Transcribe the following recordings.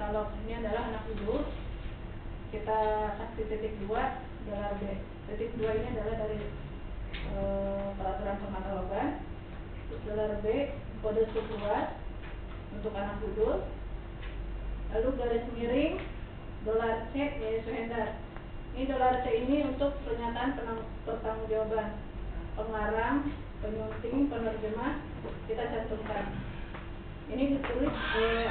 katalog ini adalah anak judul, kita kasih titik 2 dolar B. Titik 2 ini adalah dari peraturan pematalogan. Terus dolar B kode suku luas untuk anak judul, lalu garis miring dolar C yaitu header. Ini dolar C ini untuk pernyataan pertanggungjawaban pengarang, penyunting, penerjemah kita cantumkan. Ini ditulis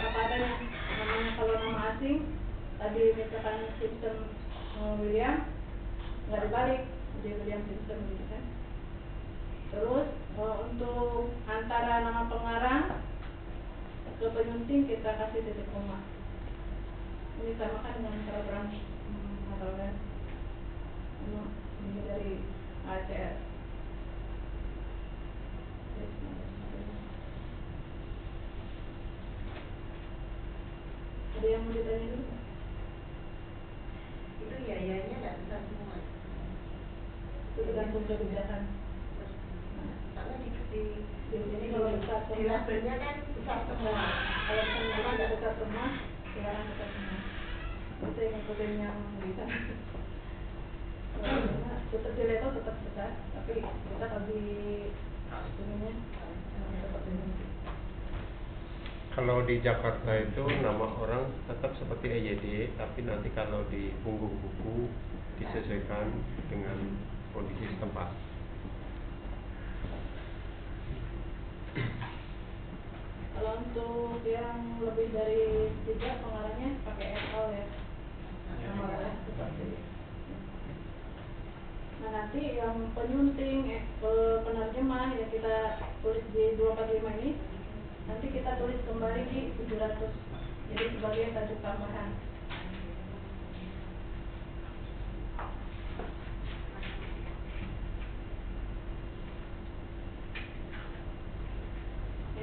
apa adanya. Namanya kalau nama asing tadi misalkan Simpson William, nggak dibalik jadi William Simpson gitu kan. Terus untuk antara nama pengarang ke penyunting kita kasih titik koma. Ini sama kan dengan peraturan pematalogan ini dari ACR. Ada yang mau ditanya dulu? Itu ya-nya nggak besar semua. Itu tergantung kebijakan. Karena di ini kalau besar semua, di labelnya kan besar semua. Kalau misalnya nggak besar semua, silakan besar semua. Itu yang ikutin yang bisa. Tetap di level tetap besar, tapi kita bagi ininya tetap ini. Kalau di Jakarta itu nama orang tetap seperti EYD, tapi nanti kalau di punggung buku disesuaikan dengan kondisi setempat. Kalau untuk yang lebih dari 3 pengarangnya pakai FL ya. Nama seperti ini. Nah nanti yang penyunting, penerjemah yang kita tulis di 245 ini, nanti kita tulis kembali di 700, jadi sebagai tajuk tambahan.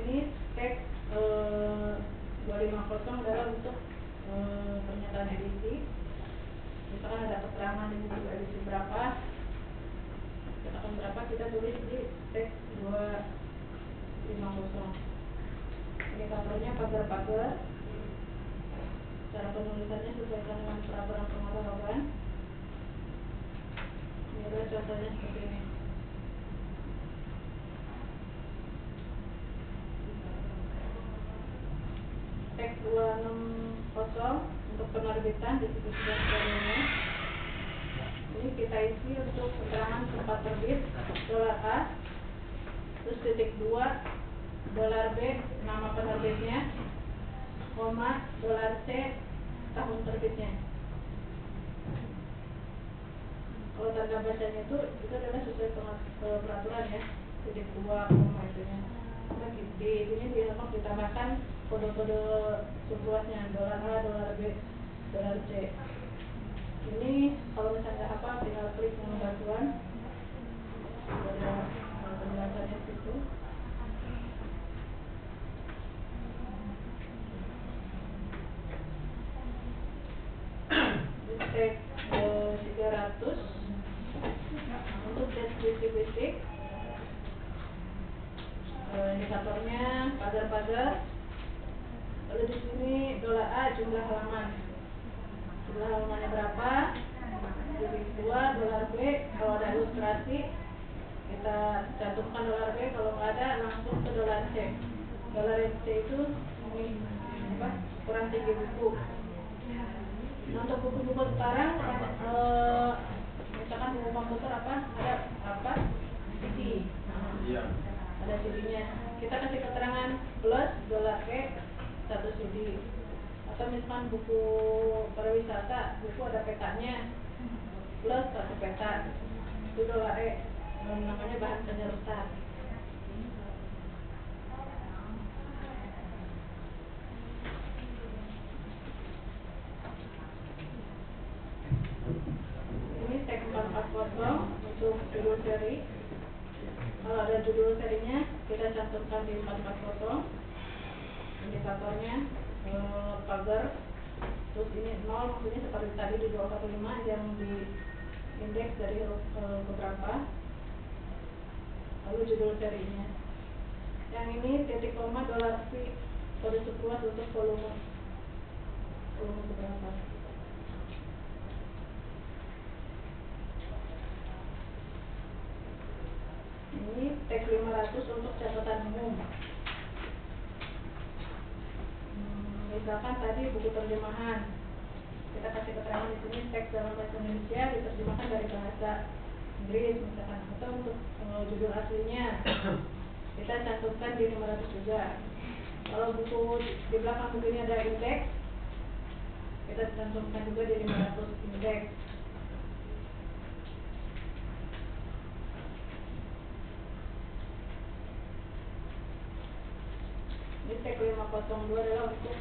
Ini teks 250 adalah untuk pernyataan edisi. Misalkan ada keterangan di buku edisi berapa, katakan berapa, kita tulis di teks 250. Indikatornya pagar-pagar. Cara penulisannya sesuaikan dengan peraturan pematalogan. Ini adalah contohnya seperti ini. Teks 260 untuk penerbitan di situs dan sebagainya. Ini kita isi untuk keterangan tempat terbit dolar A, terus titik 2 dolar B nama penerbitnya, koma dolar C tahun terbitnya. Kalau tanda bacanya itu adalah sesuai peraturan ya, titik 2 koma itunya. Nah, di itunya ditambahkan kode-kode subluasnya dolar A, dolar B, dolar C. Ini kalau misalnya apa tinggal klik menu bantuan, ada penjelasannya situ. Teks 300 untuk deskripsi fisik. Indikatornya pagar-pagar. Lalu di sini dolar A jumlah halaman. Jumlah halamannya berapa? Titik 2 dolar B kalau ada ilustrasi kita cantumkan dolar B, kalau nggak ada langsung ke dolar C. Dolar C itu ini apa? Kurang tinggi buku. Nah, untuk buku-buku sekarang misalkan buku komputer ada apa? CD. Iya. Ada CD-nya. Kita kasih keterangan plus dolar E 1 CD. Atau misalkan buku pariwisata, buku ada petanya plus 1 peta. Itu dolar E. Namanya bahan penyerta. Ini teks 440 untuk judul seri. Kalau ada judul serinya kita cantumkan di 440. Indikatornya pagar. Terus ini 0 maksudnya seperti tadi di 245 yang di indeks dari beberapa. Lalu judul serinya. Yang ini titik koma dolar V kode subluas untuk volume. catatan umum. Misalkan tadi buku terjemahan, kita kasih keterangan di sini teks dalam bahasa Indonesia diterjemahkan dari bahasa Inggris misalkan, atau untuk judul aslinya kita cantumkan di 500 juga. Kalau buku di belakang buku ini ada indeks, kita cantumkan juga di 500 indeks. Ini tag 502 adalah untuk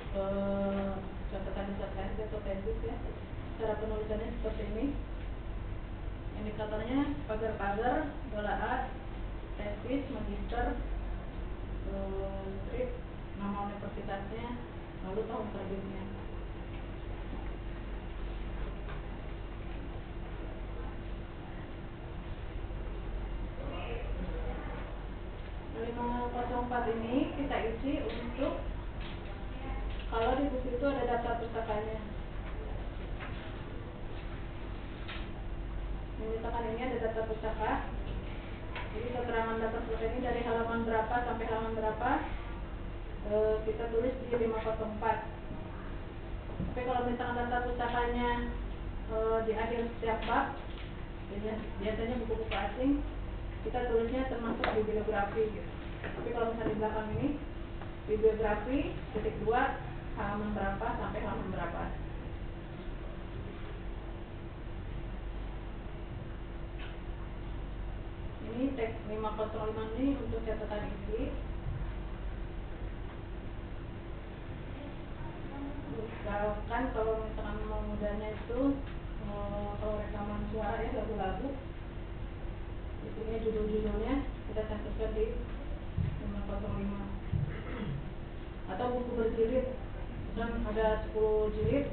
catatan disertasi atau tesis ya. Cara penulisannya seperti ini. Indikatornya pagar-pagar, bola A, tesis, magister, strip, nama universitasnya, lalu tahun terbitnya. Nah, 504 ini kita isi untuk kalau di buku itu ada daftar pustakanya. Misalkan ini ada daftar pustaka. Jadi keterangan daftar pustaka ini dari halaman berapa sampai halaman berapa kita tulis di 504. Tapi kalau misalkan daftar pustakanya di akhir setiap bab, biasanya buku-buku asing, kita tulisnya termasuk bibliografi gitu. Tapi kalau misalnya di belakang ini bibliografi titik 2 halaman berapa sampai halaman berapa. Ini teks 505 ini untuk catatan isi. Misalkan kalau misalkan mau mudahnya itu kalau rekaman suara ya, lagu-lagu, di sini judul-judulnya kita cantumkan di 505. Atau buku berjilid, dan ada 10 jilid.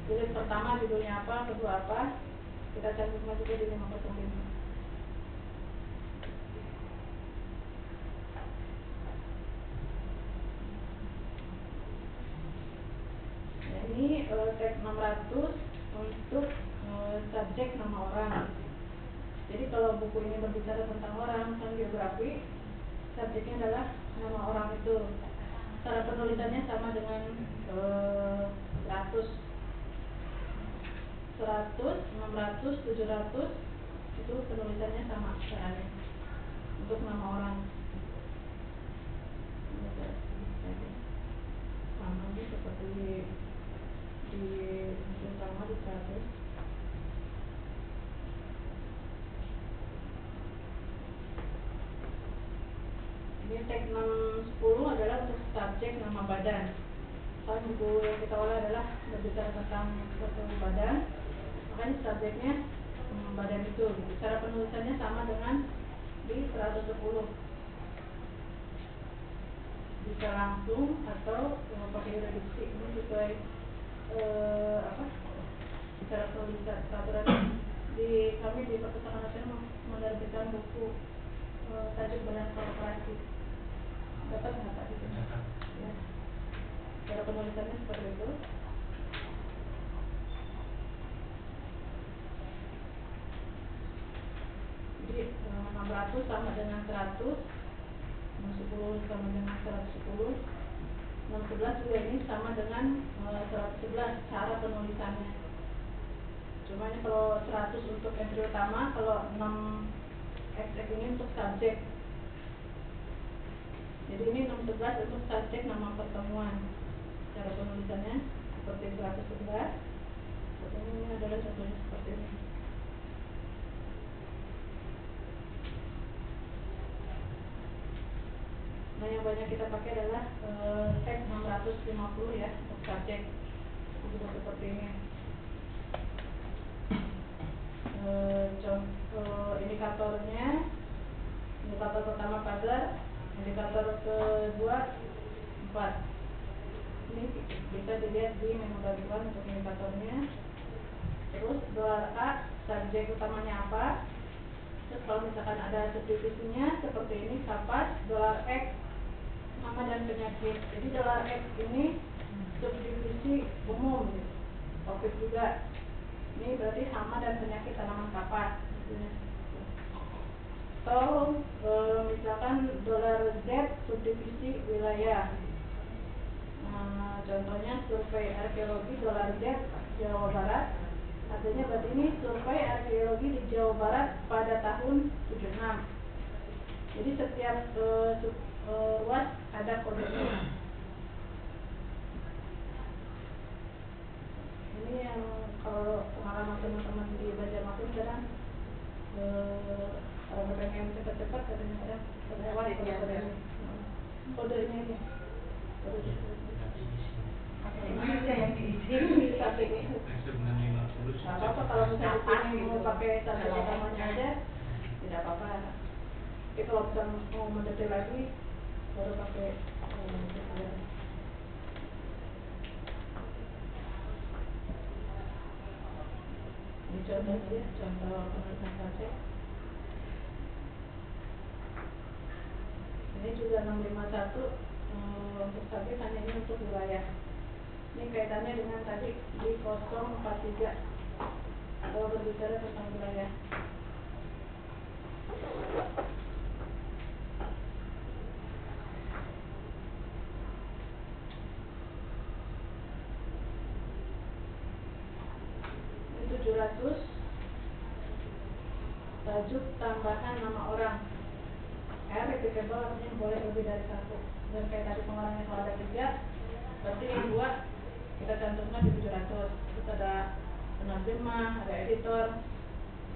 Jilid pertama judulnya apa, kedua apa, kita cantumkan juga di 505. Ini teks 600 untuk subjek nama orang. Jadi kalau buku ini berbicara tentang orang, tentang biografi, subjeknya adalah nama orang itu. Cara penulisannya sama dengan 100, 600, 700 itu penulisannya sama caranya untuk nama orang. Sama aja seperti di sama di 100. Ini teks 610 adalah untuk subjek nama badan. Soalnya buku yang kita olah adalah berbicara tentang suatu badan, makanya subjeknya badan itu. Cara penulisannya sama dengan di 110. Bisa langsung atau pakai reduksi. Ini sesuai cara penulisan peraturan di kami di Perpustakaan Nasional menerbitkan buku tajuk badan korporasi. Dapat nggak Pak itu? Ya. Cara penulisannya seperti itu. Jadi 600 sama dengan 100, 610 sama dengan 110, 611 juga ini sama dengan 111 cara penulisannya. Cuma ini kalau 100 untuk entry utama, kalau 6XX ini untuk subjek. Jadi ini 611 untuk subjek nama pertemuan. Cara penulisannya seperti 111. Ini adalah contohnya seperti ini. Nah, yang banyak kita pakai adalah teks 650 ya untuk subjek. Juga seperti ini. Indikatornya, indikator pertama pagar, indikator kedua 4. Ini bisa dilihat di menu bantuan untuk indikatornya. Terus $A subjek utamanya apa. Terus kalau misalkan ada subdivisinya seperti ini, kapas, $X nama dan penyakit. Jadi $X ini subdivisi umum, topik juga. Ini berarti hama dan penyakit tanaman kapas. Atau misalkan dolar Z subdivisi wilayah. Contohnya survei arkeologi dolar Z Jawa Barat. Artinya berarti ini survei arkeologi di Jawa Barat pada tahun 76. Jadi setiap ruas ada kodenya. Ini yang kalau pengalaman teman-teman di Banjarmasin kadang kalau pengen cepat-cepat katanya kadang terlewat kodenya ini. Ini aja yang diisi. Nggak apa-apa kalau misalnya di sini mau pakai tanda utamanya aja, tidak apa-apa. Tapi kalau misalnya mau mendetail lagi, baru pakai ini contoh ya, contoh penulisan saja. Ini juga 651 untuk tabel hanya ini untuk wilayah. Ini kaitannya dengan tadi di 043 kalau berbicara tentang wilayah. Ini 700 tajuk tambahan nama orang. Replicable artinya boleh lebih dari satu. Dan kayak tadi pengarangnya kalau ada 3, berarti yang 2 kita cantumkan di 700. Terus ada penerjemah, ada editor,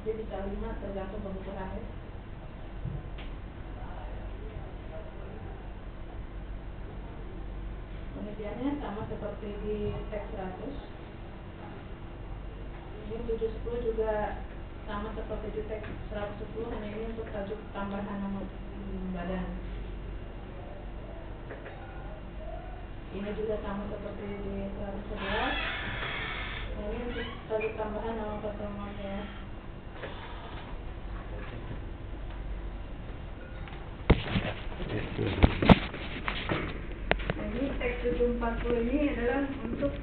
jadi bisa 5 tergantung kebutuhan ya. Penelitiannya sama seperti di teks 100. Ini 710 juga sama seperti di teks 110, hanya ini untuk tajuk tambahan nama badan. Ini juga sama seperti di 111. Ini untuk tajuk tambahan nama pertemuannya. Nah, ini teks 740 ini adalah untuk